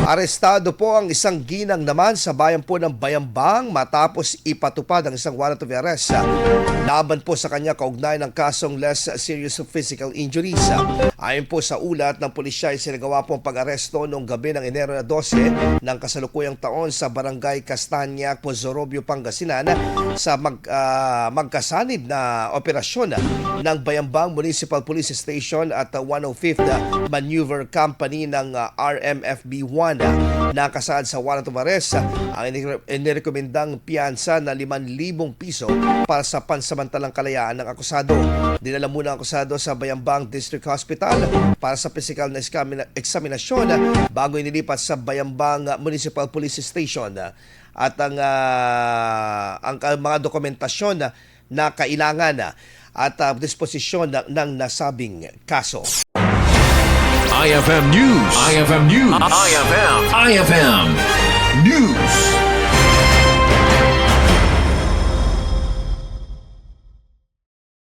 Arestado po ang isang ginang naman sa bayan po ng Bayambang matapos ipatupad ang isang warrant of arrest laban po sa kanya kaugnay ng kasong less serious physical injuries. Ayon po sa ulat ng pulisya ay sinagawa po ang pag-aresto noong gabi ng Enero 12 ng kasalukuyang taon sa Barangay Castaña, Pozorobio, Pangasinan sa magkasanib na operasyon ng Bayambang Municipal Police Station at 105th Maneuver Company ng RMFB-1. Nakasaad sa warrant of arrest ang inirekomendang piyansa na 5,000 piso para sa pansamantalang kalayaan ng akusado. Dinala muna ang akusado sa Bayambang District Hospital para sa physical na eksaminasyon bago inilipat sa Bayambang Municipal Police Station. At ang mga dokumentasyon na kailangan at disposisyon ng nasabing kaso. IFM News. IFM News. IFM News.